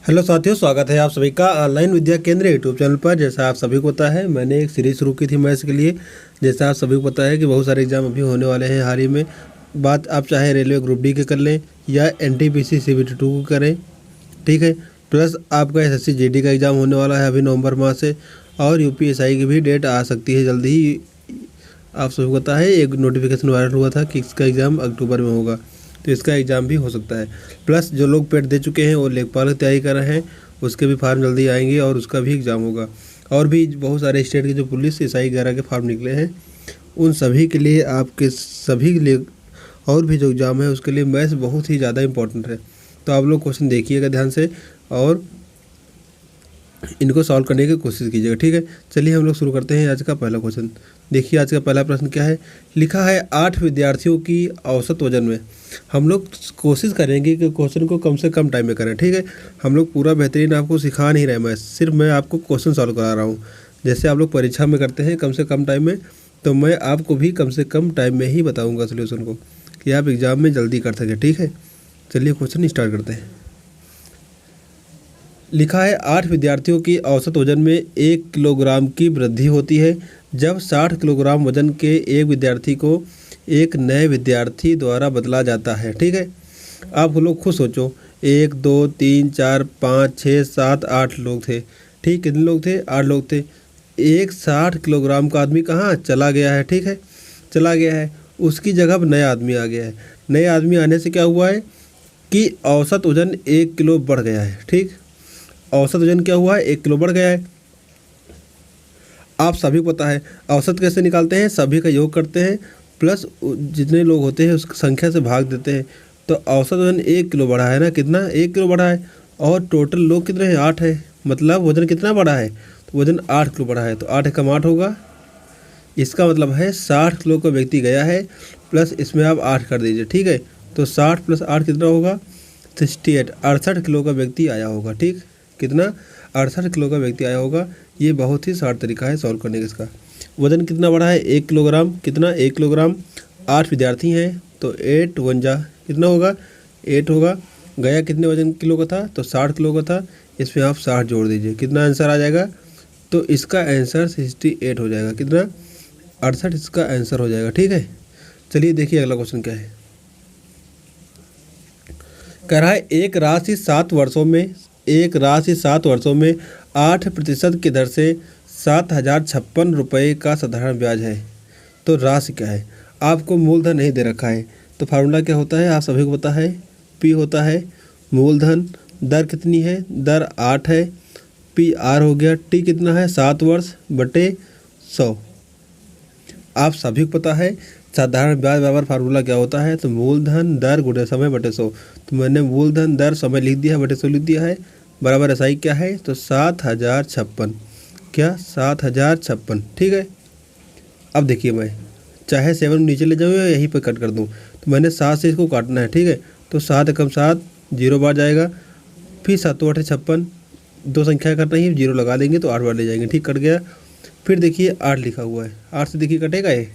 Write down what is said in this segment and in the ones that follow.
Hello साथियों, स्वागत है आप सभी का ऑनलाइन विद्या केंद्र यूट्यूब चैनल पर। जैसा आप सभी को पता है, मैंने एक सीरीज शुरू की थी मैथ्स के लिए। जैसा आप सभी को पता है कि बहुत सारे एग्जाम अभी होने वाले हैं हाल ही में। बात आप चाहे रेलवे ग्रुप डी के कर लें या एनटीपीसी CBT 2 को करें, ठीक है। प्लस आपका SSC GD का एग्ज़ाम होने वाला है अभी नवंबर माह से, और UPSI की भी डेट आ सकती है जल्दी ही। आप सभी को पता है एक नोटिफिकेशन वायरल हुआ था कि इसका एग्ज़ाम अक्टूबर में होगा, तो इसका एग्ज़ाम भी हो सकता है। प्लस जो लोग पेट दे चुके हैं और लेखपाल की तैयारी कर रहे हैं, उसके भी फार्म जल्दी आएंगे और उसका भी एग्ज़ाम होगा। और भी बहुत सारे स्टेट के जो पुलिस SI 11 के फार्म निकले हैं, उन सभी के लिए आपके सभी के लिए और भी जो एग्ज़ाम है उसके लिए मैथ्स बहुत ही ज़्यादा इंपॉर्टेंट है। तो आप लोग क्वेश्चन देखिएगा ध्यान से और इनको सॉल्व करने की कोशिश कीजिएगा, ठीक है। चलिए हम लोग शुरू करते हैं आज का पहला क्वेश्चन। देखिए आज का पहला प्रश्न क्या है। लिखा है 8 विद्यार्थियों की औसत वजन में। हम लोग कोशिश करेंगे कि क्वेश्चन को कम से कम टाइम में करें, ठीक है। हम लोग पूरा बेहतरीन आपको सिखा नहीं रहे, मैं सिर्फ मैं आपको क्वेश्चन सॉल्व करा रहा हूँ। जैसे आप लोग परीक्षा में करते हैं कम से कम टाइम में, तो मैं आपको भी कम से कम टाइम में ही बताऊँगा सोल्यूशन को, कि आप एग्ज़ाम में जल्दी कर सकें, ठीक है। चलिए क्वेश्चन स्टार्ट करते हैं। लिखा है 8 विद्यार्थियों की औसत वजन में 1 किलोग्राम की वृद्धि होती है जब 60 किलोग्राम वजन के एक विद्यार्थी को एक नए विद्यार्थी द्वारा बदला जाता है, ठीक है। आप लोग खुद सोचो, 1 2 3 4 5 6 7 8 लोग थे, ठीक। कितने लोग थे? 8 लोग थे। एक 60 किलोग्राम का आदमी कहाँ चला गया है, ठीक है, चला गया है। उसकी जगह अब नया आदमी आ गया है। नए आदमी आने से क्या हुआ है कि औसत वजन 1 किलो बढ़ गया है, ठीक। औसत वजन क्या हुआ है? 1 किलो बढ़ गया है। आप सभी को पता है औसत कैसे निकालते हैं, सभी का योग करते हैं प्लस जितने लोग होते हैं उस संख्या से भाग देते हैं। तो औसत वजन 1 किलो बढ़ा है ना, कितना? 1 किलो बढ़ा है। और टोटल लोग कितने हैं? 8 है। मतलब वजन कितना बढ़ा है? तो वजन 8 किलो बढ़ा है। तो 8 कम 8 होगा। इसका मतलब है 60 किलो का व्यक्ति गया है, प्लस इसमें आप 8 कर दीजिए, ठीक है। तो 60 + 8 कितना होगा? 68। 68 किलो का व्यक्ति आया होगा, ठीक। कितना? 68 किलो का व्यक्ति आया होगा। ये बहुत ही शार्ट तरीका है सॉल्व करने का इसका। वजन कितना बढ़ा है? 1 किलोग्राम। कितना? 1 किलोग्राम। 8 विद्यार्थी हैं तो 8 × 1 कितना होगा? 8 होगा। गया कितने वजन किलो का था? तो 60 किलो का था। इसमें आप 60 जोड़ दीजिए, कितना आंसर आ जाएगा? तो इसका आंसर 68 हो जाएगा। कितना? 68 इसका आंसर हो जाएगा, ठीक है। चलिए देखिए अगला क्वेश्चन क्या है। कह रहा है एक राशि 7 वर्षों में 8% की दर से 7,056 रुपये का साधारण ब्याज है, तो राशि क्या है? आपको मूलधन नहीं दे रखा है, तो फार्मूला क्या होता है? आप सभी को पता है, P होता है मूलधन। दर कितनी है? दर 8 है। PR हो गया। T कितना है? 7 वर्ष बटे 100। आप सभी को पता है साधारण ब्याज बराबर फार्मूला क्या होता है? तो मूलधन दर गुणे समय बटे 100। तो मैंने मूलधन दर समय लिख दिया है, बटे 100 लिख दिया है। बराबर SI क्या है? तो 7,056। क्या? 7,056, ठीक है। अब देखिए मैं चाहे 7 नीचे ले जाऊँ या यहीं पर कट कर दूँ, तो मैंने 7 से इसको काटना है, ठीक है। तो 7 × 7 0 बार जाएगा। फिर 7 × 8 = 56। दो संख्या कट रही है, 0 लगा देंगे तो 8 बार ले जाएंगे, ठीक, कट गया। फिर देखिए 8 लिखा हुआ है, 8 से देखिए कटेगा ये,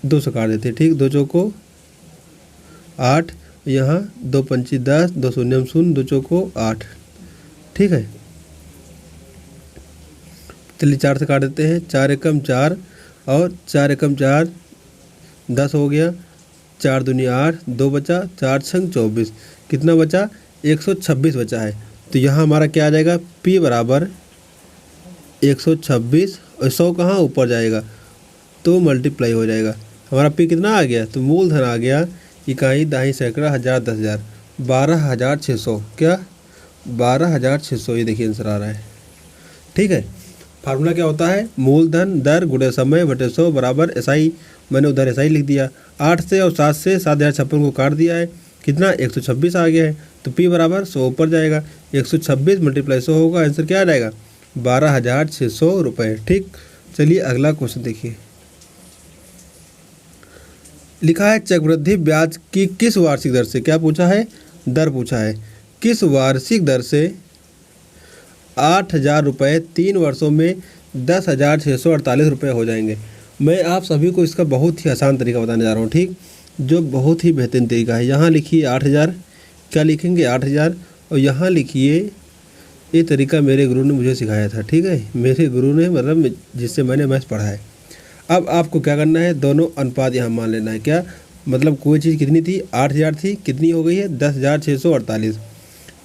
2 से काट देते हैं, ठीक। 2 चौको 8, यहाँ 2 पंची 10, 2 शून्यम 0, 2 चौको 8, ठीक है। चलिए 4 से काट देते हैं। 4 एकम 4 और 4 एकम 4 10 हो गया। 4 दूनी 8, 2 बचा, 4 छंग 24, कितना बचा? 126 बचा है। तो यहाँ हमारा क्या आ जाएगा? P बराबर 126 और 100 कहाँ ऊपर जाएगा तो मल्टीप्लाई हो जाएगा। हमारा P कितना आ गया? तो मूलधन आ गया इकाई, दाही, सैकड़ा, हज़ार, 10,000, 12,600। क्या? 12,600। ये देखिए आंसर आ रहा है, ठीक है। फार्मूला क्या होता है? मूलधन दर गुणे समय बटे 100 बराबर SI। मैंने उधर SI लिख दिया। 8 से और 7 से 7,056 को काट दिया है, कितना? 126 आ गया है। तो P बराबर 100 ऊपर जाएगा। 126 × 100 होगा, आंसर क्या आ जाएगा? 12,600 रुपये, ठीक। चलिए अगला क्वेश्चन देखिए। लिखा है चक्रवृद्धि ब्याज की किस वार्षिक दर से, क्या पूछा है? दर पूछा है। किस वार्षिक दर से 8,000 रुपये 3 वर्षों में 10,648 रुपये हो जाएंगे? मैं आप सभी को इसका बहुत ही आसान तरीका बताने जा रहा हूँ, ठीक, जो बहुत ही बेहतरीन तरीका है। यहाँ लिखिए 8,000, क्या लिखेंगे 8000, और यहाँ लिखिए, ये तरीका मेरे गुरु ने मुझे सिखाया था, ठीक है, मेरे गुरु ने मतलब जिससे मैंने मैथ्स पढ़ा है। अब आपको क्या करना है, दोनों अनुपात यहाँ मान लेना है। क्या मतलब कोई चीज़ कितनी थी, 8000 थी, कितनी हो गई है 10,648।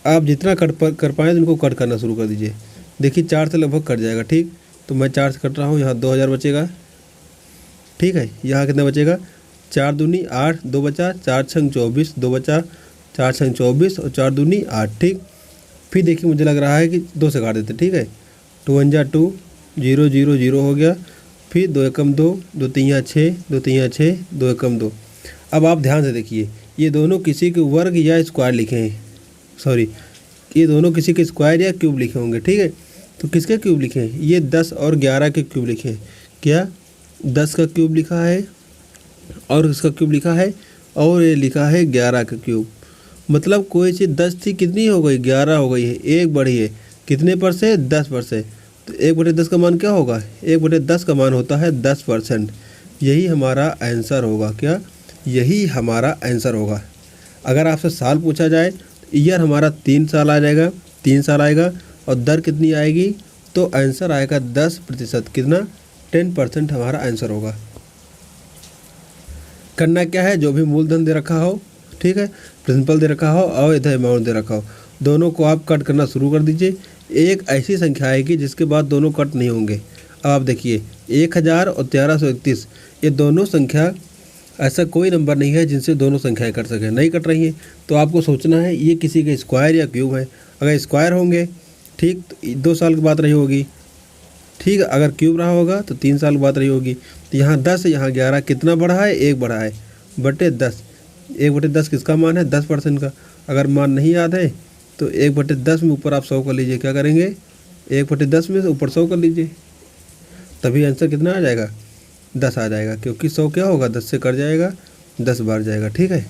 आप जितना कर पाएँ तो उनको कट करना शुरू कर दीजिए। देखिए 4 से लगभग कट जाएगा, ठीक, तो मैं 4 से कट रहा हूँ, यहाँ 2000 बचेगा, ठीक है। यहाँ कितना बचेगा, 4 दूनी 8, 2 बचा, 4 छंग 24, 2 बचा, 4 छंग 24 और 4 दूनी 8, ठीक। फिर देखिए मुझे लग रहा है कि 2 से काट देते, ठीक है। 2 1 जा 2, 0 0 0 हो गया। फिर 2 एकम 2, 2 3 6, 2 3 6, 2 एकम 2। अब आप ध्यान से देखिए, ये दोनों किसी के वर्ग या स्क्वायर लिखे हैं, सॉरी, ये दोनों किसी के स्क्वायर या क्यूब लिखे होंगे, ठीक है। तो किसके क्यूब लिखे हैं, ये 10 और 11 के क्यूब लिखे हैं। क्या 10 का क्यूब लिखा है और इसका क्यूब लिखा है, और ये लिखा है 11 का क्यूब। मतलब कोई चीज़ 10 थी, कितनी हो गई 11 हो गई है, एक बढ़ी है, कितने पर से 10 पर से। तो 1/10 का मान क्या होगा, 1/10 का मान होता है 10%। यही हमारा आंसर होगा। क्या, यही हमारा आंसर होगा। अगर आपसे साल पूछा जाए तो ईयर हमारा 3 साल आ जाएगा, 3 साल आएगा, और दर कितनी आएगी, तो आंसर आएगा 10%। कितना, 10% हमारा आंसर होगा। करना क्या है, जो भी मूलधन दे रखा हो, ठीक है, प्रिंसिपल दे रखा हो और इधर अमाउंट दे रखा हो, दोनों को आप कट करना शुरू कर दीजिए। एक ऐसी संख्या आएगी जिसके बाद दोनों कट नहीं होंगे। अब आप देखिए 1000 और 1331, ये दोनों संख्या, ऐसा कोई नंबर नहीं है जिनसे दोनों संख्याएं कट सकें, नहीं कट रही हैं। तो आपको सोचना है ये किसी के स्क्वायर या क्यूब है। अगर स्क्वायर होंगे, ठीक, तो 2 साल की बात रही होगी, ठीक है। अगर क्यूब रहा होगा तो 3 साल की बात रही होगी। तो यहाँ 10, यहाँ 11, कितना बढ़ा है, 1 बढ़ा है, बटे 10। 1/10 किसका मान है, 10% का। अगर मान नहीं याद है तो 1/10 में ऊपर आप 100 कर लीजिए। क्या करेंगे, 1/10 में से ऊपर 100 कर लीजिए, तभी आंसर कितना आ जाएगा, 10 आ जाएगा। क्योंकि 100 क्या होगा, 10 से कट जाएगा, 10 बार जाएगा, ठीक है।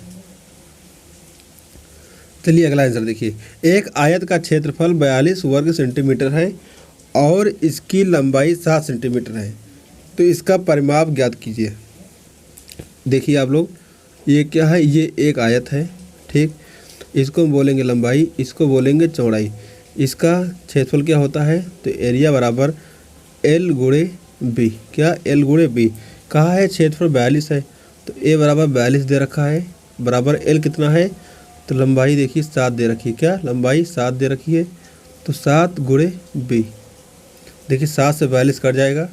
चलिए अगला आंसर देखिए, एक आयत का क्षेत्रफल 42 वर्ग सेंटीमीटर है और इसकी लंबाई 7 सेंटीमीटर है, तो इसका परिमाप ज्ञात कीजिए। देखिए आप लोग, ये क्या है, ये एक आयत है, ठीक, इसको हम बोलेंगे लंबाई, इसको बोलेंगे चौड़ाई। इसका क्षेत्रफल क्या होता है, तो एरिया बराबर L गुणे बी। क्या, L गुणे बी। कहा है क्षेत्रफल 42 है, तो A बराबर 42 दे रखा है, बराबर L कितना है, तो लंबाई देखिए 7 दे रखी है। क्या, लंबाई 7 दे रखी है, तो 7 गुणे बी। देखिए 7 से 42 कट जाएगा,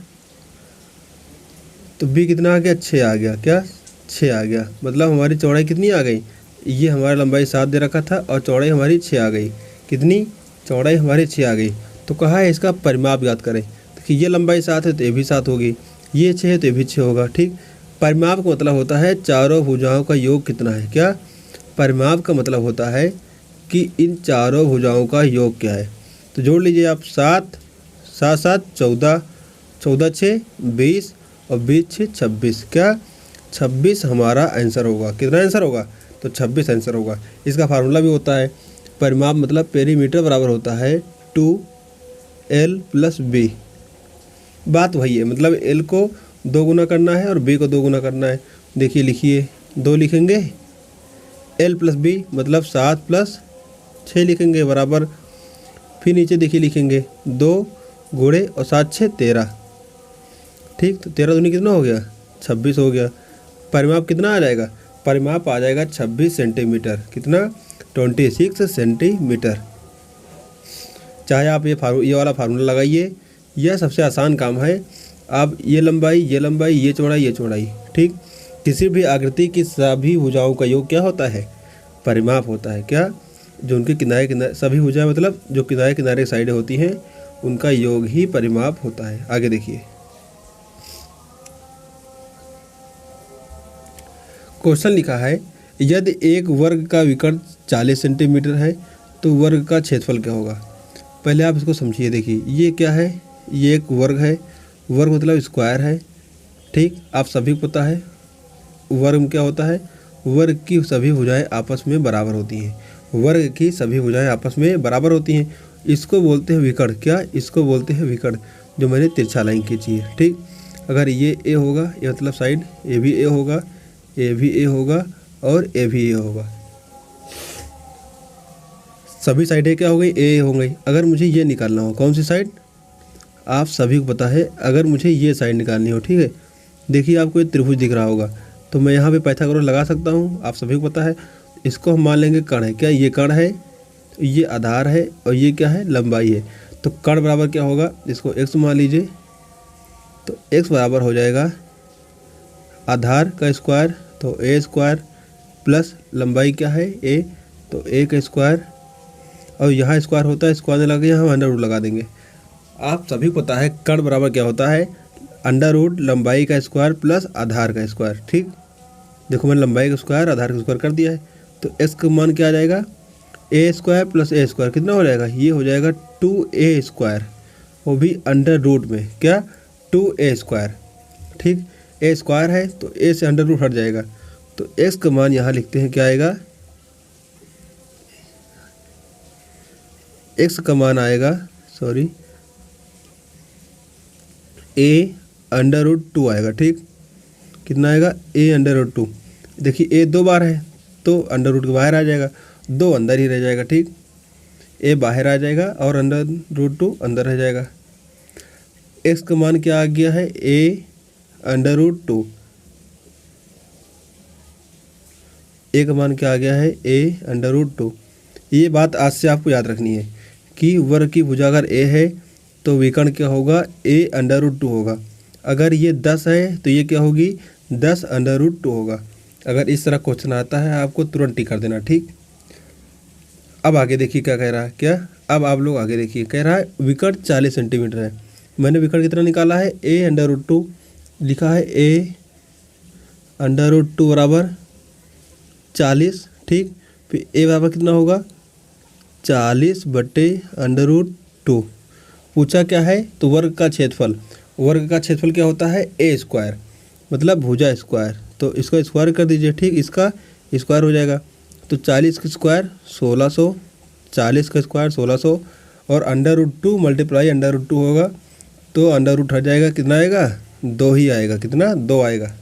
तो बी कितना आ गया, 6 आ गया। क्या, 6 आ गया। मतलब हमारी चौड़ाई कितनी आ गई, ये हमारा लंबाई 7 दे रखा था और चौड़ाई हमारी 6 आ गई। कितनी, चौड़ाई हमारी 6 आ गई। तो कहा है इसका परिमाप ज्ञात करें। देखिए ये लंबाई 7 है तो ये भी 7 होगी, ये 6 है तो ये भी 6 होगा, ठीक। परिमाप का मतलब होता है चारों भुजाओं का योग कितना है। क्या, परिमाप का मतलब होता है कि इन चारों भुजाओं का योग क्या है। तो जोड़ लीजिए आप, 7 7 7 14, 14 6 20 और 20 6 26। क्या, 26 हमारा आंसर होगा। कितना आंसर होगा, तो 26 आंसर होगा। इसका फार्मूला भी होता है, परिमाप मतलब पेरीमीटर बराबर होता है 2L + B। बात वही है, मतलब L को 2 गुना करना है और B को 2 गुना करना है। देखिए लिखिए, 2 लिखेंगे, L + B मतलब 7 + 6 लिखेंगे बराबर। फिर नीचे देखिए लिखेंगे 2 गुणे और 7 6 13, ठीक। तो 13 दूनी कितना हो गया, 26 हो गया। परिमाप कितना आ जाएगा, परिमाप आ जाएगा 26 सेंटीमीटर। कितना, 26 सेंटीमीटर। चाहे आप ये वाला फार्मूला लगाइए, यह सबसे आसान काम है। आप ये लंबाई, ये लंबाई, ये चौड़ाई, ये चौड़ाई, ठीक। किसी भी आकृति की सभी भुजाओं का योग क्या होता है, परिमाप होता है। क्या, जो उनके किनारे किनारे सभी भुजाएं, मतलब जो किनारे किनारे साइडें होती हैं, उनका योग ही परिमाप होता है। आगे देखिए, क्वेश्चन लिखा है, यदि एक वर्ग का विकर्ण 40 सेंटीमीटर है तो वर्ग का क्षेत्रफल क्या होगा। पहले आप इसको समझिए। देखिए ये क्या है, ये एक वर्ग है, वर्ग मतलब स्क्वायर है, ठीक। आप सभी को पता है वर्ग में क्या होता है, वर्ग की सभी भुजाएं आपस में बराबर होती हैं। वर्ग की सभी भुजाएं आपस में बराबर होती हैं, इसको बोलते हैं विकर्ण। क्या, इसको बोलते हैं विकर्ण, जो मैंने तिरछा लाइन खींची है, ठीक। अगर ये ए होगा, ये मतलब साइड, ए भी ए होगा, ए भी ए होगा और ए भी ए होगा। सभी साइडें क्या हो गई, ए हो गई। अगर मुझे ये निकालना हो, कौन सी साइड, आप सभी को पता है, अगर मुझे ये साइड निकालनी हो, ठीक है, देखिए आपको ये त्रिभुज दिख रहा होगा, तो मैं यहाँ पे पाइथागोरस लगा सकता हूँ, आप सभी को पता है। इसको हम मान लेंगे कर्ण है, क्या ये कर्ण है, ये आधार है और ये क्या है, लंबाई है। तो कर्ण बराबर क्या होगा, इसको x मान लीजिए, तो x बराबर हो जाएगा आधार का स्क्वायर, तो a स्क्वायर प्लस लंबाई क्या है a, तो a का स्क्वायर, और यहाँ स्क्वायर होता है, स्क्वायर लगा के यहाँ अंडर रूट लगा देंगे। आप सभी को पता है कर्ण बराबर क्या होता है, अंडर रूट लंबाई का स्क्वायर प्लस आधार का स्क्वायर। ठीक, देखो मैंने लंबाई का स्क्वायर आधार का स्क्वायर कर दिया है, तो x का मान क्या आ जाएगा, ए स्क्वायर प्लस ए स्क्वायर कितना हो जाएगा, ये हो जाएगा 2a स्क्वायर, वो भी अंडर रूट में क्या 2a स्क्वायर। ठीक, ए स्क्वायर है तो ए से अंडर रूट हट जाएगा, तो x का मान यहाँ लिखते हैं, क्या आएगा, x का मान आएगा, सॉरी, a अंडर रूट 2 आएगा। ठीक, कितना आएगा, a अंडर रूट 2। देखिए a 2 बार है तो अंडर रूट के बाहर आ जाएगा, 2 अंदर ही रह जाएगा। ठीक, a बाहर आ जाएगा और अंडर रूट 2 अंदर रह जाएगा। x का मान क्या आ गया है, a अंडर रूट 2, a का मान क्या आ गया है, a अंडर रूट 2। ये बात आज से आपको याद रखनी है कि वर्ग की भुजा अगर a है तो विकर्ण क्या होगा, a अंडर रूट 2 होगा। अगर ये 10 है तो ये क्या होगी, 10 अंडर रूट 2 होगा। अगर इस तरह क्वेश्चन आता है आपको तुरंत टिक कर देना। ठीक, अब आगे देखिए क्या कह रहा है, क्या, अब आप लोग आगे देखिए, कह रहा है विकर्ण 40 सेंटीमीटर है। मैंने विकर्ण कितना निकाला है, a अंडर रूट 2 लिखा है, a अंडर रूट 2 बराबर 40। ठीक, फिर a बराबर कितना होगा, 40 बटे अंडर रूट 2। पूछा क्या है, तो वर्ग का क्षेत्रफल, वर्ग का क्षेत्रफल क्या होता है, ए स्क्वायर, मतलब भुजा स्क्वायर, तो इसका स्क्वायर कर दीजिए। ठीक, इसका स्क्वायर हो जाएगा, तो 40 का स्क्वायर 1600, 40 का स्क्वायर 1600 और under root 2 multiply under root 2 होगा, तो अंडर रूट हट जाएगा, कितना आएगा, 2 ही आएगा, कितना, 2 आएगा।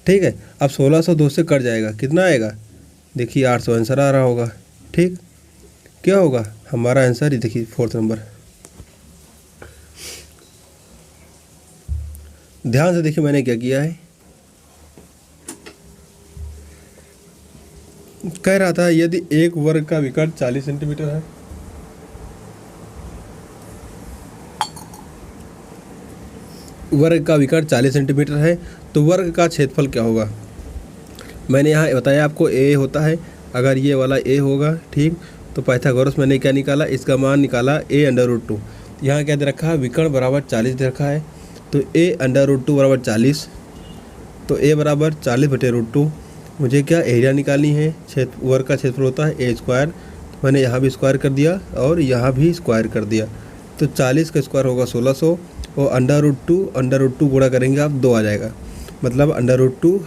ठीक है, अब 1600 2 से कट जाएगा, कितना आएगा, देखिए 800 आंसर आ रहा होगा। ठीक, क्या होगा हमारा आंसर, ये देखिए 4th नंबर। ध्यान से देखिए मैंने क्या किया है, कह रहा था यदि एक वर्ग का विकर्ण 40 सेंटीमीटर है, वर्ग का विकर्ण 40 सेंटीमीटर है तो वर्ग का क्षेत्रफल क्या होगा। मैंने यहाँ बताया आपको a होता है, अगर ये वाला a होगा, ठीक, तो पाइथागोरस मैंने क्या निकाला, इसका मान निकाला a अंडर रूट 2। यहाँ क्या दे रखा है, विकर्ण बराबर 40 दे रखा है, तो a अंडर रूट 2 बराबर 40, तो a बराबर 40 बटे रूट 2। मुझे क्या एरिया निकालनी है, क्षेत्र, वर्ग का क्षेत्रफल होता है a स्क्वायर, तो मैंने यहाँ भी स्क्वायर कर दिया और यहाँ भी स्क्वायर कर दिया, तो 40 का स्क्वायर होगा 1600 और अंडर रूट 2 गुणा करेंगे आप 2 आ जाएगा, मतलब अंडर रूट 2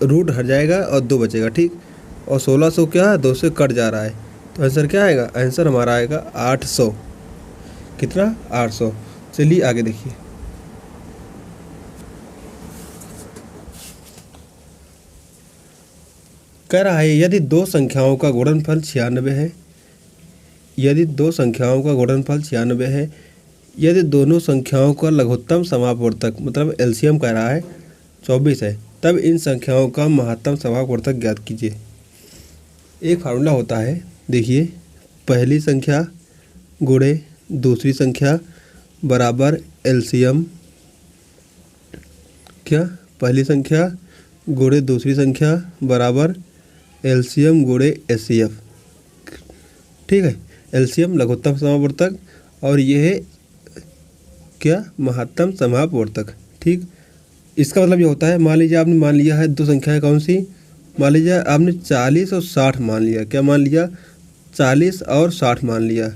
रूट हट जाएगा और 2 बचेगा। ठीक, और 1600 क्या है, 2 से कट जा रहा है, तो आंसर क्या आएगा, आंसर हमारा आएगा 800। कितना, 800। चलिए आगे देखिए, कह रहा है यदि दो संख्याओं का गुणनफल 96 है, यदि दो संख्याओं का गुणनफल 96 है, यदि दोनों संख्याओं का लघुत्तम समापवर्तक मतलब एलसीएम कह रहा है 24 है, तब इन संख्याओं का महत्तम समापवर्तक ज्ञात कीजिए। एक फार्मूला होता है, देखिए, पहली संख्या गुणे दूसरी संख्या बराबर एलसीएम, क्या, पहली संख्या गुणे दूसरी संख्या बराबर एलसीएम गुणे एचसीएफ। ठीक है, एलसीएम लघुत्तम समापवर्तक और ये है क्या, महत्तम समापवर्तक। ठीक, इसका मतलब ये होता है, मान लीजिए आपने मान लिया है दो संख्याएं, कौन सी, मान लीजिए आपने 40 और 60 मान लिया, क्या मान लिया, 40 और 60 मान लिया,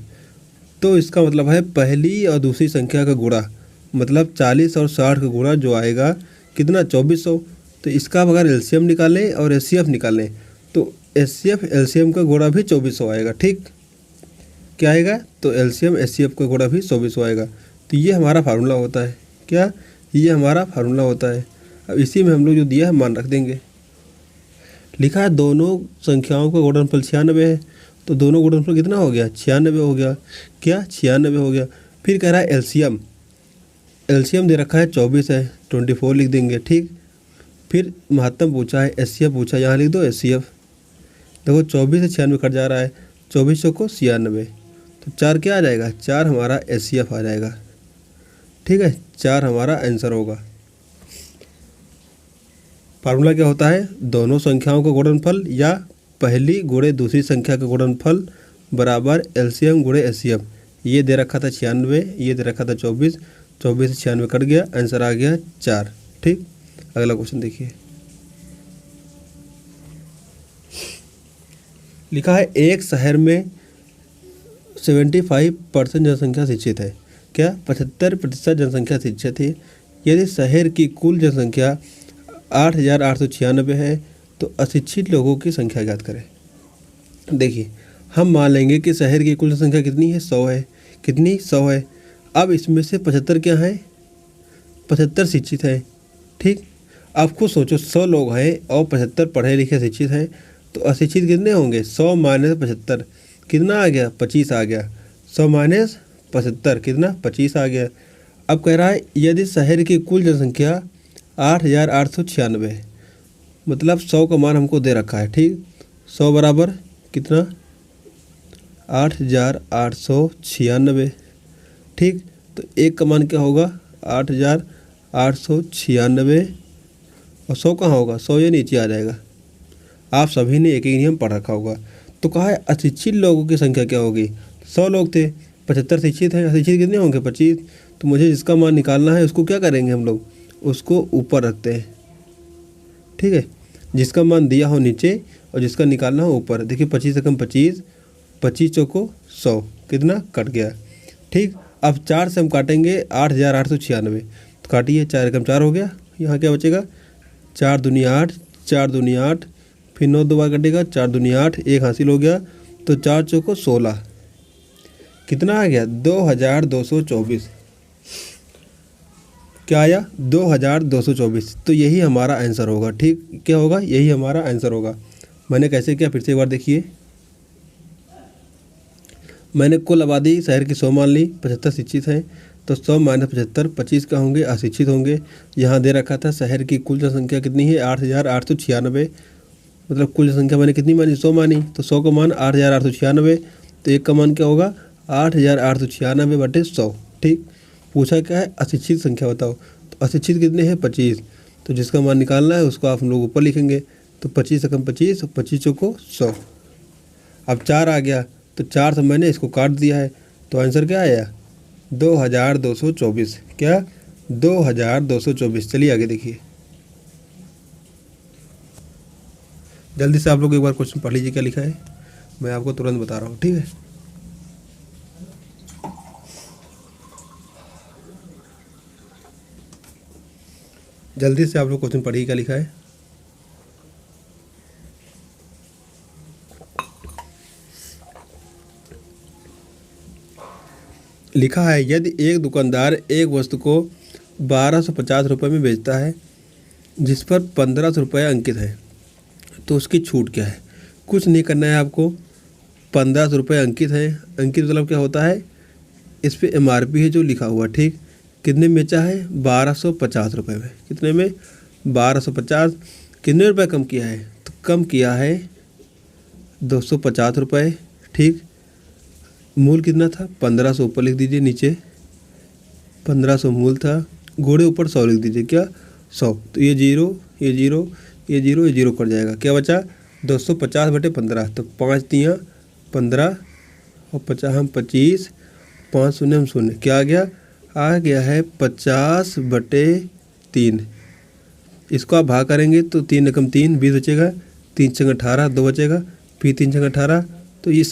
तो इसका मतलब है पहली और दूसरी संख्या का गुणा, मतलब 40 और 60 का गुणा जो आएगा कितना, 2400। तो इसका आप अगर एलसीएम निकालें और एचसीएफ निकालें तो एचसीएफ एलसीएम का गुणा भी 2400 आएगा। ठीक, क्या आएगा, तो एलसीएम एचसीएफ का गुणा भी 2400 आएगा। तो ये हमारा फार्मूला होता है, क्या, ये हमारा फार्मूला होता है। अब इसी में हम लोग जो दिया है मान रख देंगे। लिखा है दोनों संख्याओं का गुणनफल 96 है, तो दोनों गुणनफल कितना हो गया, 96 हो गया। क्या 96 हो गया। फिर कह रहा है एलसीएम, एलसीएम दे रखा है 24 है, 24 लिख देंगे। ठीक, फिर महत्तम पूछा है, एचसीएफ पूछा, यहाँ लिख दो एचसीएफ। देखो 24 से 96 कट जा रहा है, 24 को 96, तो 4 क्या आ जाएगा, 4 हमारा एचसीएफ आ जाएगा। ठीक है, 4 हमारा आंसर होगा। फार्मूला क्या होता है, दोनों संख्याओं का गुणनफल या पहली गुणे दूसरी संख्या का गुणनफल बराबर एलसीएम गुणे एचसीएफ। ये दे रखा था 96, ये दे रखा था 24, 24 से 96 कट गया, आंसर आ गया 4। ठीक, अगला क्वेश्चन देखिए। लिखा है एक शहर में 75% जनसंख्या शिक्षित है। क्या 75% जनसंख्या शिक्षित है। यदि शहर की कुल जनसंख्या 8896 है तो अशिक्षित लोगों की संख्या ज्ञात करें। देखिए, हम मान लेंगे कि शहर की कुल जनसंख्या कितनी है, 100 है। कितनी, 100 है। अब इसमें से 75 क्या है, 75 शिक्षित है। ठीक, आप खुद सोचो, 100 लोग हैं और 75 पढ़े लिखे शिक्षित हैं, तो अशिक्षित कितने होंगे, 100 माइनस 75 कितना आ गया, 25 आ गया। 100 माइनस 75 कितना, 25 आ गया। अब कह रहा है यदि शहर की कुल जनसंख्या 8896 है, मतलब 100 का मान हमको दे रखा है। ठीक, 100 बराबर कितना, 8896। ठीक, तो एक का मान क्या होगा, 8896, और 100 कहाँ होगा, 100 ये नीचे आ जाएगा। आप सभी ने एक ही नियम पढ़ रखा होगा। तो कहा है अशिक्षित लोगों की संख्या क्या होगी, 100 लोग थे, 75 शिक्षित हैं, अशिक्षित कितने होंगे, 25। तो मुझे जिसका मान निकालना है उसको क्या करेंगे हम लोग, उसको ऊपर रखते हैं। ठीक है, जिसका मान दिया हो नीचे और जिसका निकालना हो ऊपर। देखिए 25 से कम 25, 25 चौको 100 कितना कट गया। ठीक, अब 4 से हम काटेंगे 8896, तो काटिए, 4 कम 4 हो गया। यहाँ क्या बचेगा, 4 दूनी 8, 4 दूनी 8, फिर 9 दो बार कटेगा, 4 दूनी 8, एक हासिल हो गया, तो 4 चौको 16 कितना आ गया, 2224। क्या आया, 2224। तो यही हमारा आंसर होगा। ठीक, क्या होगा, यही हमारा आंसर होगा। मैंने कैसे किया, फिर से एक बार देखिए। मैंने कुल आबादी शहर की 100 मान ली, 75 शिक्षित हैं, तो 100 माइनस 75, 25 का होंगे अशिक्षित होंगे। यहाँ दे रखा था शहर की कुल जनसंख्या कितनी है, 8896, मतलब कुल जनसंख्या मैंने कितनी मानी, 100 मानी, तो 100 का मान 8896, तो एक का मान क्या होगा, 8896 बटे 100। ठीक, पूछा क्या है, अशिक्षित संख्या बताओ, तो अशिक्षित कितने हैं, 25, तो जिसका मान निकालना है उसको आप लोग ऊपर लिखेंगे। तो 25 से कम 25, 25 को 100। अब 4 आ गया, तो 4 से मैंने इसको काट दिया है, तो आंसर क्या आया, 2224। क्या, 2224। चलिए आगे देखिए। जल्दी से आप लोग एक बार क्वेश्चन पढ़ लीजिए क्या लिखा है, मैं आपको तुरंत बता रहा हूँ। ठीक है, जल्दी से आप लोग क्वेश्चन पढ़िए क्या लिखा है। लिखा है यदि एक दुकानदार एक वस्तु को 1250 रुपये में बेचता है जिस पर 1500 रुपये अंकित है, तो उसकी छूट क्या है। कुछ नहीं करना है आपको, 1500 रुपये अंकित है। अंकित मतलब क्या होता है, इस पर MRP है जो लिखा हुआ। ठीक, कितने में बेचा है, 1250 रुपये में। कितने में, 1250। कितने रुपये कम किया है, तो कम किया है 250 रुपये। ठीक, मूल कितना था, 1500 ऊपर लिख दीजिए, नीचे 1500 मूल था, घोड़े ऊपर 100 लिख दीजिए। क्या, 100, तो ये 0, ये 0, ये 0, ये 0 कट जाएगा। क्या बचा, 250 बटे 15, तो 5 तियाँ 15 और 50 हम 25, 5 शून्य हम शून्य। क्या आ गया है 50 बटे 3। इसको आप भाग करेंगे तो 3 रकम 3, 20 बचेगा, 3 छंग 18, 2 बचेगा, फिर 3 छंग 18, तो इस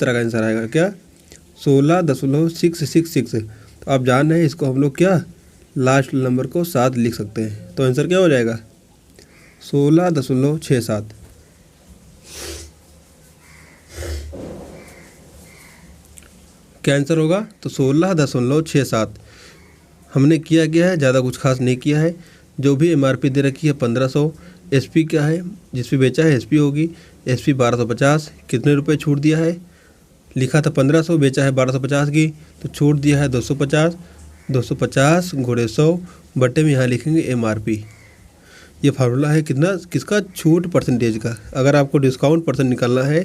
तरह का आंसर आएगा। क्या, 16.666। तो आप जान रहे हैं इसको हम लोग क्या, लास्ट नंबर को 7 लिख सकते हैं, तो आंसर क्या हो जाएगा, 16.67। क्या आंसर होगा, तो 16.67 हमने किया गया है, ज़्यादा कुछ खास नहीं किया है। जो भी MRP दे रखी है 1500, एसपी क्या है, जिस पे बेचा है एसपी होगी। एसपी 1250, कितने रुपए छूट दिया है, लिखा था 1500, बेचा है 1250 की, तो छूट दिया है 250। 250 गुणे 100 बटे में यहाँ लिखेंगे एमआरपी। ये फार्मूला है कितना, किसका, छूट परसेंटेज का। अगर आपको डिस्काउंट परसेंट निकालना है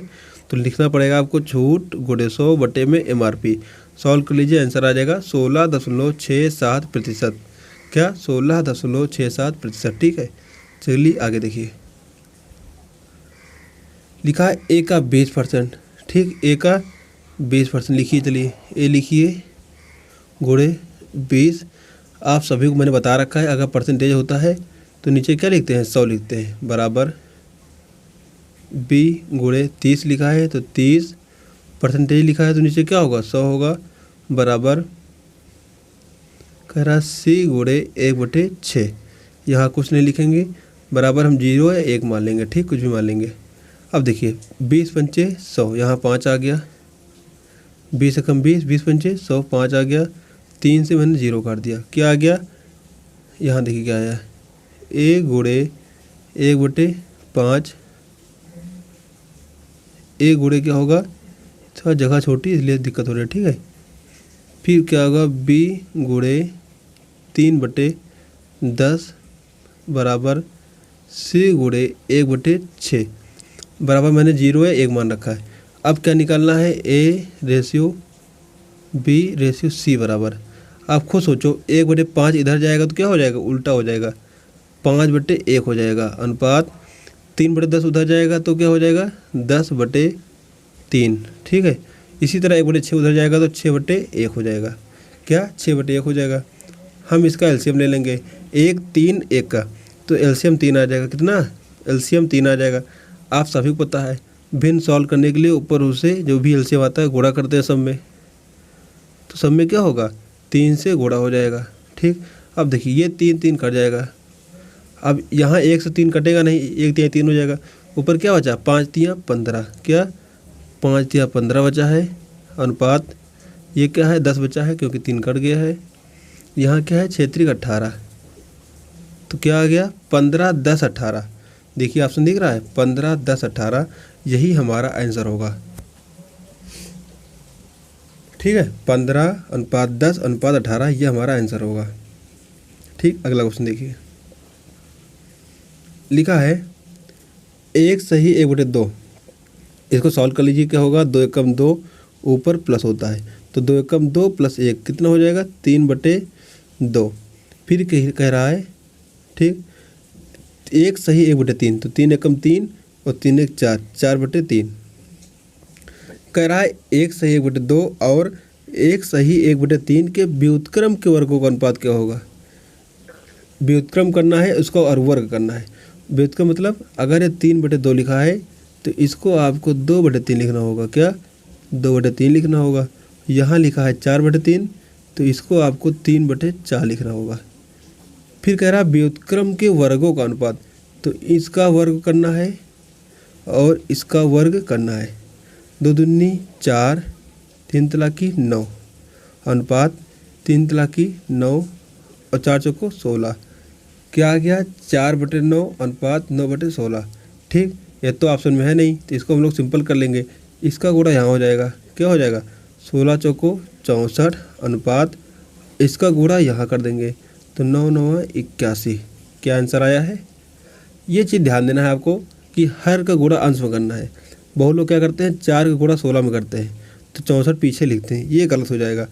तो लिखना पड़ेगा आपको छूट गुणे 100 बटे में एमआरपी। सॉल्व कर लीजिए, आंसर आ जाएगा 16.67%। क्या, 16.67%। ठीक है, चलिए आगे देखिए। लिखा है ए का 20%। ठीक, ए का 20% लिखिए। चलिए ए लिखिए गुणे 20। आप सभी को मैंने बता रखा है, अगर परसेंटेज होता है तो नीचे क्या लिखते हैं, 100 लिखते हैं, बराबर बी गुणे 30 लिखा है तो 30 परसेंटेज लिखा है तो नीचे क्या होगा, 100 होगा, बराबर कह रहा सी गुणे 1/6। यहाँ कुछ नहीं लिखेंगे, बराबर हम 0 या 1 मान लेंगे। ठीक, कुछ भी मान लेंगे। अब देखिए 20 पंचे 100, यहाँ 5 आ गया, 20 से कम 20, 20 पंचे 100, 5 आ गया, 3 से मैंने 0 काट दिया, क्या आ गया, यहाँ देखिए क्या आया, ए गुणे 1/5। ए गुणे क्या होगा, थोड़ा जगह छोटी इसलिए दिक्कत हो रही है। ठीक है, फिर क्या होगा, बी गुणे 3/10 बराबर सी गुणे 1/6, बराबर मैंने 0 या 1 मान रखा है। अब क्या निकालना है, A ratio B ratio C बराबर, आप खुद सोचो, 1/5 इधर जाएगा तो क्या हो जाएगा, उल्टा हो जाएगा, 5/1 हो जाएगा, अनुपात 3/10 उधर जाएगा तो क्या हो जाएगा, 10/3। ठीक है, इसी तरह 1/6 उधर जाएगा तो 6/1 हो जाएगा, क्या 6/1 हो जाएगा। हम इसका एलसीएम ले लेंगे, 1 3 1 का, तो एलसीएम 3 आ जाएगा, कितना, एलसीएम 3 आ जाएगा। आप सभी को पता है भिन्न सॉल्व करने के लिए ऊपर उसे जो भी एलसीएम आता है गुणा करते हैं सब में, तो सब में क्या होगा, 3 से गुणा हो जाएगा। ठीक, अब देखिए ये 3 3 कट जाएगा, अब यहाँ 1 से 3 कटेगा नहीं, 1 3 3 हो जाएगा, ऊपर क्या बचा, 5 3 15, क्या 5 3 15 बचा है, अनुपात ये क्या है 10 बचा है क्योंकि 3 कट गया है, यहाँ क्या है 6 18, तो क्या आ गया 15 10 18। देखिए ऑप्शन दिख रहा है 15 10 18, यही हमारा आंसर होगा। ठीक है, 15:10:18 ये हमारा आंसर होगा। ठीक, अगला क्वेश्चन देखिए, लिखा है 1 सही 1/2। इसको सॉल्व कर लीजिए, क्या होगा, 2 एकम 2 ऊपर प्लस होता है तो 2 एकम 2 + 1 कितना हो जाएगा, 3/2। फिर कह रहा है, ठीक, 1 सही 1/3, तो 3 एकम 3 और 3 एक 4, 4/3। कह रहा है 1 सही 1/2 और 1 सही 1/3 के व्युत्क्रम के वर्गों का अनुपात क्या होगा। व्युत्क्रम करना है उसको और वर्ग करना है। व्युत्क्रम मतलब अगर ये 3/2 लिखा है तो इसको आपको 2/3 लिखना होगा, क्या 2/3 लिखना होगा। यहाँ लिखा है 4/3 तो इसको आपको 3/4 लिखना होगा। फिर कह रहा है व्युत्क्रम के वर्गों का अनुपात, तो इसका वर्ग करना है और इसका वर्ग करना है। 2 दूनी 4, 3 तिलाकी 9, अनुपात 3 तिलाकी 9 और 4 चौको 16, क्या आ गया 4/9 अनुपात 9/16। ठीक, ये तो ऑप्शन में है नहीं तो इसको हम लोग सिंपल कर लेंगे, इसका गुणा यहाँ हो जाएगा, क्या हो जाएगा 16 चौको 64 अनुपात इसका गुणा यहाँ कर देंगे तो 9 9 81। क्या आंसर आया है। ये चीज़ ध्यान देना है आपको कि हर का गुणा अंश में करना है। बहुत लोग क्या करते हैं 4 का गुणा 16 में करते हैं तो 64 पीछे लिखते हैं, ये गलत हो जाएगा।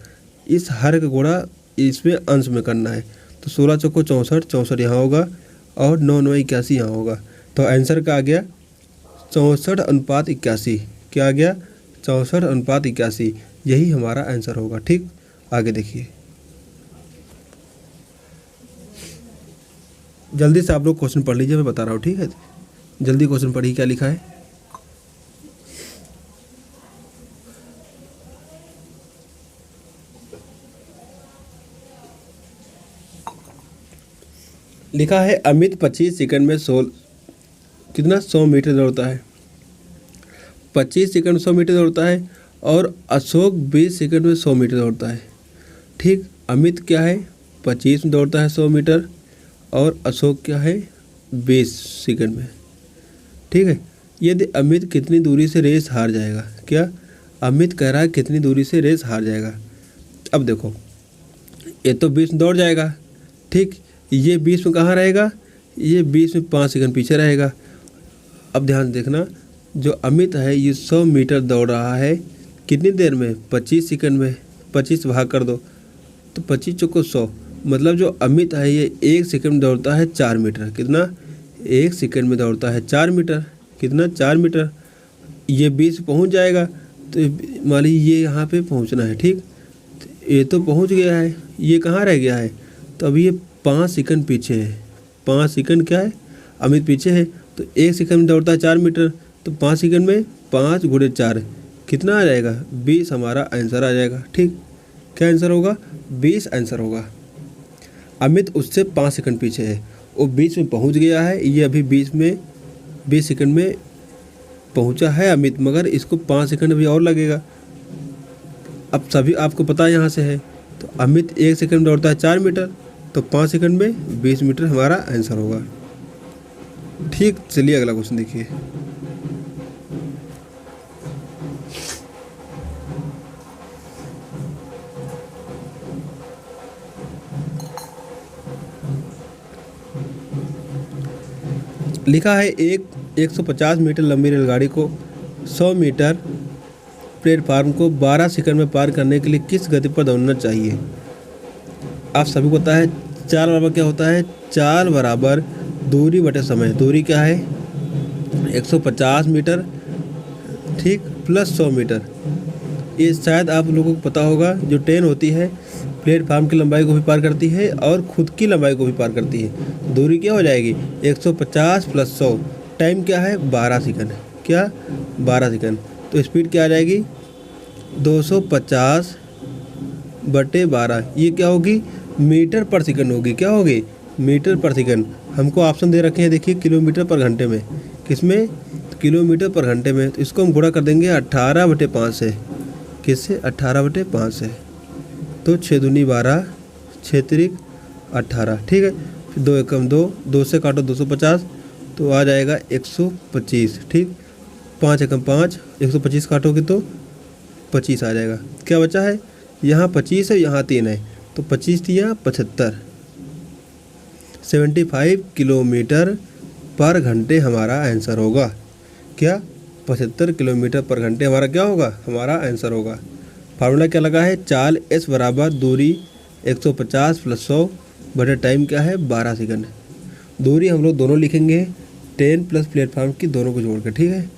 इस हर का गुणा इसमें अंश में करना है तो 16 चौको 64, 64 यहाँ होगा और 9 9 81 यहाँ होगा। तो आंसर का आ गया 64:81। क्या आ गया 64:81, यही हमारा आंसर होगा। ठीक, आगे देखिए, जल्दी से आप लोग क्वेश्चन पढ़ लीजिए, मैं बता रहा हूँ। ठीक है, जल्दी क्वेश्चन पढ़िए, क्या लिखा है। लिखा है अमित 25 सेकंड में 100 मीटर दौड़ता है। 25 सेकंड में 100 मीटर दौड़ता है और अशोक 20 सेकंड में 100 मीटर दौड़ता है। ठीक, अमित क्या है 25 में दौड़ता है 100 मीटर और अशोक क्या है 20 सेकंड में। ठीक है, यदि अमित कितनी दूरी से रेस हार जाएगा, क्या अमित कह रहा है कितनी दूरी से रेस हार जाएगा। अब देखो, ये तो 20 में दौड़ जाएगा, ठीक, ये 20 में कहाँ रहेगा, ये 20 में 5 सेकंड पीछे रहेगा। अब ध्यान देखना, जो अमित है ये 100 मीटर दौड़ रहा है कितनी देर में, 25 सेकंड में। 25 भाग कर दो तो 25 चौको 100, मतलब जो अमित है ये 1 सेकंड में दौड़ता है 4 मीटर। कितना, 1 सेकंड में दौड़ता है 4 मीटर। कितना, 4 मीटर। ये 20 पहुंच जाएगा, तो मान लीजिए ये यहाँ पे पहुंचना है, ठीक, तो ये तो पहुंच गया है, ये कहाँ रह गया है, तो अभी ये 5 सेकंड पीछे है। 5 सेकंड क्या है, अमित पीछे है। तो 1 सेकंड में दौड़ता है 4 मीटर, तो 5 सेकंड में 5 गुणे 4 कितना आ जाएगा, 20 हमारा आंसर आ जाएगा। ठीक, क्या आंसर होगा, 20 आंसर होगा। अमित उससे 5 सेकंड पीछे है, वो 20 में पहुंच गया है, ये अभी 20 सेकंड में पहुंचा है अमित, मगर इसको 5 सेकंड भी और लगेगा। अब सभी आपको पता है यहाँ से है, तो अमित 1 सेकंड में दौड़ता है 4 मीटर, तो 5 सेकंड में 20 मीटर हमारा आंसर होगा। ठीक, चलिए अगला क्वेश्चन देखिए। लिखा है एक 150 मीटर लंबी रेलगाड़ी को 100 मीटर प्लेटफार्म को 12 सेकंड में पार करने के लिए किस गति पर दौड़ना चाहिए। आप सभी को पता है चाल बराबर क्या होता है, चाल बराबर दूरी बटे समय। दूरी क्या है, 150 मीटर, ठीक, प्लस 100 मीटर। ये शायद आप लोगों को पता होगा, जो ट्रेन होती है प्लेटफार्म की लंबाई को भी पार करती है और खुद की लंबाई को भी पार करती है। दूरी क्या हो जाएगी, 150 प्लस 100, टाइम क्या है 12 सेकंड, क्या 12 सेकंड। तो स्पीड क्या आ जाएगी, 250 बटे 12, ये क्या होगी, मीटर पर सेकंड होगी। क्या होगी, मीटर पर सेकंड। हमको ऑप्शन दे रखे हैं, देखिए, किलोमीटर पर घंटे में। किसमें, किलोमीटर पर घंटे में। तो इसको हम गुणा कर देंगे 18 बटे 5 से। किससे, 18 बटे 5 से। तो 6 दूनी 12, 6 तिरिक 18, ठीक है। फिर 2 एकम 2, 2 से काटो 250, तो आ जाएगा 125, ठीक। 5 एकम 5, 125 काटोगे तो 25 आ जाएगा। क्या बचा है, यहाँ 25 है, यहाँ 3 है, तो 25 दिया 75, 75 किलोमीटर पर घंटे हमारा आंसर होगा। क्या, 75 किलोमीटर पर घंटे हमारा क्या होगा, हमारा आंसर होगा। फार्मूला क्या लगा है, चाल एस बराबर दूरी 150 प्लस 100 बटे टाइम क्या है 12 सेकंड। दूरी हम लोग दोनों लिखेंगे, ट्रेन प्लस प्लेटफार्म की दोनों को जोड़ कर, ठीक है।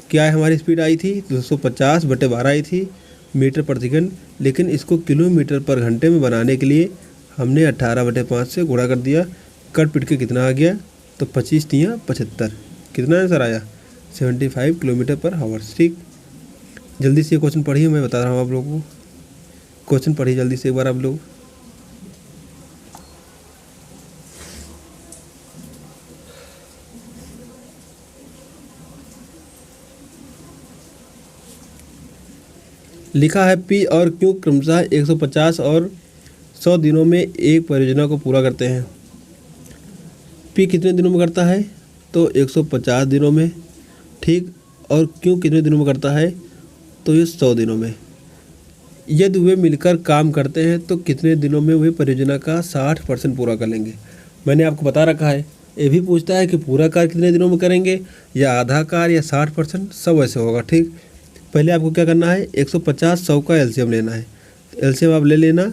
क्या है, हमारी स्पीड आई थी 250 बटे 12 आई थी मीटर पर सेकंड, लेकिन इसको किलोमीटर पर घंटे में बनाने के लिए हमने 18 बटे 5 से गुणा कर दिया। कट पिट के कितना आ गया, तो 25 दिया 75, कितना आंसर आया, 75 किलोमीटर पर हावर्स। ठीक, जल्दी से क्वेश्चन पढ़िए, मैं बता रहा हूँ आप लोगों को। क्वेश्चन पढ़िए जल्दी से एक बार आप लोग। लिखा है पी और क्यू क्रमशः 150 और 100 दिनों में एक परियोजना को पूरा करते हैं। पी कितने दिनों में करता है, तो 150 दिनों में, ठीक। और क्यू कितने दिनों में करता है, तो ये 100 दिनों में। यदि वे मिलकर काम करते हैं तो कितने दिनों में वे परियोजना का 60% पूरा कर लेंगे। मैंने आपको बता रखा है, ये भी पूछता है कि पूरा कार्य कितने दिनों में करेंगे, या आधा कार्य, या 60%, सब ऐसे होगा। ठीक, पहले आपको क्या करना है, 150 100 का एलसीएम लेना है। एलसीएम आप ले लेना,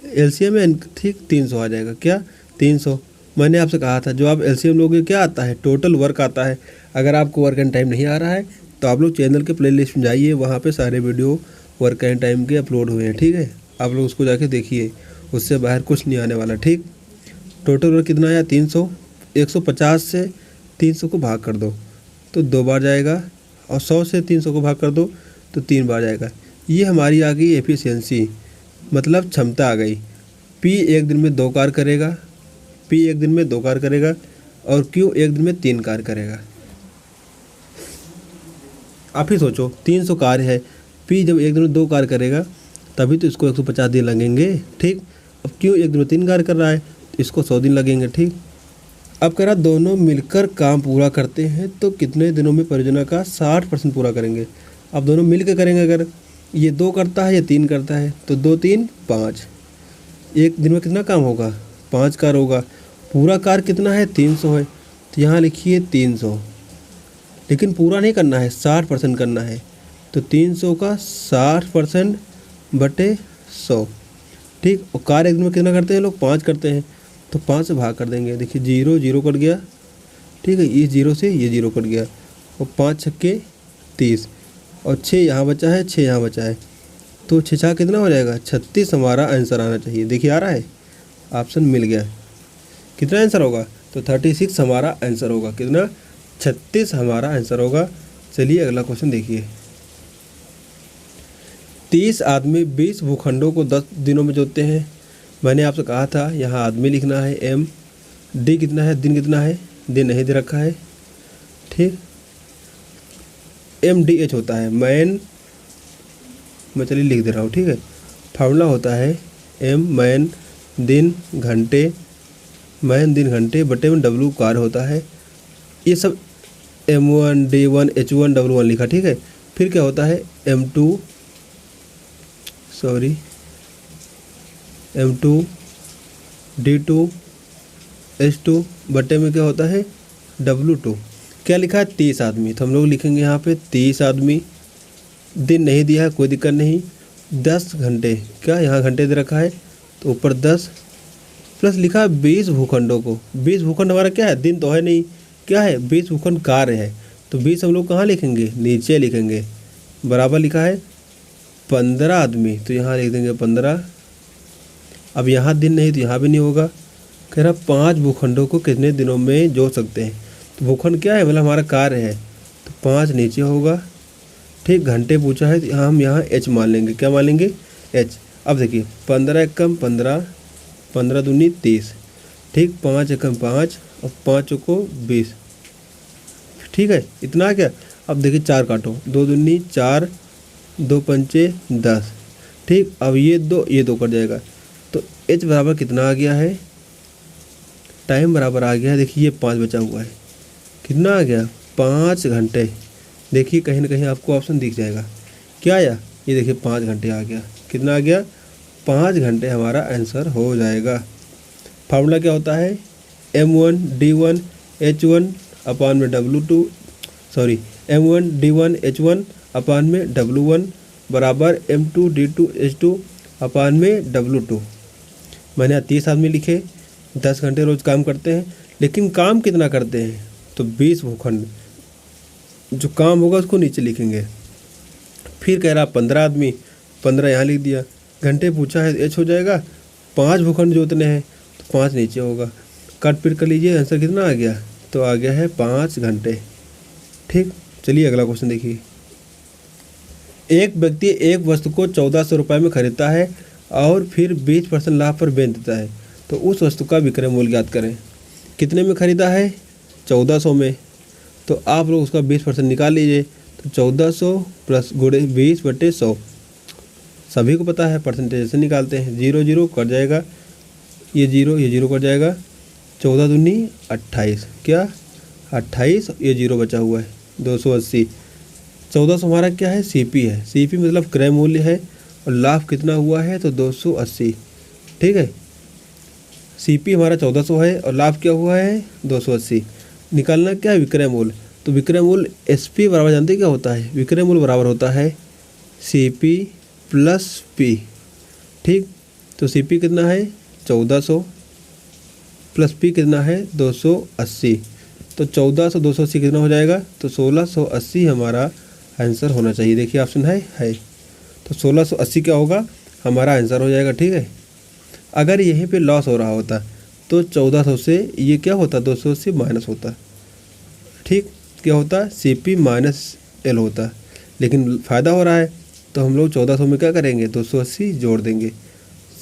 एलसीएम में ठीक 300 आ जाएगा। क्या, 300। मैंने आपसे कहा था जो आप एलसीएम लोगे क्या आता है, टोटल वर्क आता है। अगर आपको वर्क एंड टाइम नहीं आ रहा है तो आप लोग चैनल के प्लेलिस्ट में जाइए, वहाँ पे सारे वीडियो वर्क एंड टाइम के अपलोड हुए हैं, ठीक है। आप लोग उसको जाके देखिए, उससे बाहर कुछ नहीं आने वाला। ठीक, टोटल वर्क कितना आया, 300। 150 से 300 को भाग कर दो तो 2 बार जाएगा, और 100 से 300 को भाग कर दो तो 3 बार जाएगा। ये हमारी आ गई एफिशिएंसी, मतलब क्षमता आ गई। पी एक दिन में 2 कार्य करेगा, पी एक दिन में 2 कार्य करेगा, और क्यू एक दिन में 3 कार्य करेगा। आप ही सोचो, 300 कार्य है, पी जब एक दिन में 2 कार्य करेगा तभी तो इसको 150 दिन लगेंगे। ठीक, अब क्यू एक दिन में 3 कार्य कर रहा है तो इसको 100 दिन लगेंगे। ठीक, अब कह रहा दोनों मिलकर काम पूरा करते हैं तो कितने दिनों में परियोजना का 60% पूरा करेंगे। अब दोनों मिल के करेंगे, अगर ये 2 करता है, ये 3 करता है, तो 2 3 5, एक दिन में कितना काम होगा, 5 कार्य होगा। पूरा कार्य कितना है, 300 है, तो यहाँ लिखिए 300, लेकिन पूरा नहीं करना है, 60% करना है। तो 300 का 60% बटे 100, ठीक। और कार्य एक दिन में कितना करते हैं लोग, 5 करते हैं, तो 5 से भाग कर देंगे। देखिए 0 0 कट गया, ठीक है, इस 0 से ये 0 कट गया, और 5 छक्के 30, और 6 यहाँ बचा है, 6 यहाँ बचा है, तो 6 6 कितना हो जाएगा, 36 हमारा आंसर आना चाहिए। देखिए आ रहा है, ऑप्शन मिल गया। कितना आंसर होगा, तो 36 हमारा आंसर होगा। कितना, 36 हमारा आंसर होगा। चलिए अगला क्वेश्चन देखिए। 30 आदमी 20 भूखंडों को 10 दिनों में जोतते हैं। मैंने आपसे कहा था यहाँ आदमी लिखना है एम, डी कितना है, दिन कितना है, दिन नहीं दे रखा है, ठीक। एम डी एच होता है मैन, मैं चलिए लिख दे रहा हूँ, ठीक है। फार्मूला होता है एम मैन दिन घंटे, मैन दिन घंटे बटे में डब्लू कार्य होता है। ये सब M1 D1 H1 W1 लिखा, ठीक है। फिर क्या होता है M2 D2 H2 बटे में क्या होता है W2। क्या लिखा है, 30 आदमी, तो हम लोग लिखेंगे यहाँ पे 30 आदमी। दिन नहीं दिया है, कोई दिक्कत नहीं। 10 घंटे, क्या यहाँ घंटे दे रखा है, तो ऊपर 10 प्लस लिखा है 20 भूखंडों को। 20 भूखंड हमारा क्या है, दिन तो है नहीं, क्या है 20 भूखंड कार्य है, तो 20 हम लोग कहाँ लिखेंगे, नीचे लिखेंगे। बराबर लिखा है 15 आदमी, तो यहाँ लिख देंगे 15। अब यहाँ दिन नहीं तो यहाँ भी नहीं होगा। कह रहा 5 भूखंडों को कितने दिनों में जोड़ सकते हैं, तो भूखंड क्या है, मतलब हमारा कार्य है, तो 5 नीचे होगा, ठीक। घंटे पूछा है तो यहाँ हम यहाँ एच मान लेंगे, क्या मान लेंगे, एच। अब देखिए 15 एकम 15, 15 दूनी 30, ठीक। 5 एकम 5 और 5 को 20, ठीक है, इतना क्या। अब देखिए 4 काटो, 2 दूनी 4, 2 पंचे 10, ठीक। अब ये 2 कट जाएगा, तो एच बराबर कितना आ गया है, टाइम बराबर आ गया है। देखिए ये 5 बचा हुआ है, कितना आ गया, 5 घंटे। देखिए कहीं ना कहीं आपको ऑप्शन दिख जाएगा, क्या आया, ये देखिए 5 घंटे आ गया। कितना आ गया, 5 घंटे हमारा आंसर हो जाएगा। फार्मूला क्या होता है, M1 D1 H1 अपान में M1 D1 H1 अपान में W1 बराबर M2 D2 H2 अपान में W2। मैंने 30 आदमी लिखे, 10 घंटे रोज़ काम करते हैं, लेकिन काम कितना करते हैं, तो 20 भूखंड। जो काम होगा उसको नीचे लिखेंगे। फिर कह रहा 15 आदमी, 15 यहाँ लिख दिया। घंटे पूछा है एच हो जाएगा, 5 भूखंड जोतने हैं तो 5 नीचे होगा। काट पीट कर लीजिए, आंसर कितना आ गया, तो आ गया है 5 घंटे, ठीक। चलिए अगला क्वेश्चन देखिए। एक व्यक्ति एक वस्तु को 1400 रुपये में खरीदता है और फिर 20% लाभ पर बेच देता है, तो उस वस्तु का विक्रय मूल्य ज्ञात करें। कितने में खरीदा है, 1400 में, तो आप लोग उसका 20% निकाल लीजिए। तो 1400 प्लस गुणे 20/100, सभी को पता है परसेंटेज से निकालते हैं। 0 0 कट जाएगा, ये 0 कट जाएगा, 14 दूनी 28, क्या 28, ये 0 बचा हुआ है, 280। 1400 हमारा क्या है, CP है, CP मतलब क्रय मूल्य है, और लाभ कितना हुआ है, तो 280, ठीक है। CP हमारा 1400 है और लाभ क्या हुआ है, 280। निकालना क्या है, विक्रय मूल्य। तो विक्रय मूल्य SP बराबर जानते क्या होता है, विक्रय मूल्य बराबर होता है CP प्लस P, ठीक। तो CP कितना है, 1400 प्लस P कितना है, 280। तो 1400 280 कितना हो जाएगा, तो 1680 हमारा आंसर होना चाहिए। देखिए ऑप्शन है, तो 1680 क्या होगा, हमारा आंसर हो जाएगा, ठीक है। अगर यहीं पे लॉस हो रहा होता तो 1400 से ये क्या होता, 280 माइनस होता, ठीक। क्या होता, CP माइनस L होता, लेकिन फ़ायदा हो रहा है तो हम लोग 1400 में क्या करेंगे, 280 जोड़ देंगे।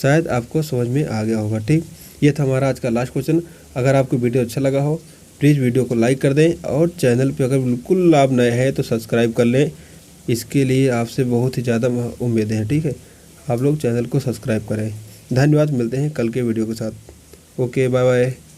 शायद आपको समझ में आ गया होगा, ठीक। ये था हमारा आज का लास्ट क्वेश्चन। अगर आपको वीडियो अच्छा लगा हो प्लीज़ वीडियो को लाइक कर दें, और चैनल पे अगर बिल्कुल आप नए हैं तो सब्सक्राइब कर लें। इसके लिए आपसे बहुत ही ज़्यादा उम्मीदें हैं, ठीक है। आप लोग चैनल को सब्सक्राइब करें। धन्यवाद, मिलते हैं कल के वीडियो के साथ। Okay, bye bye.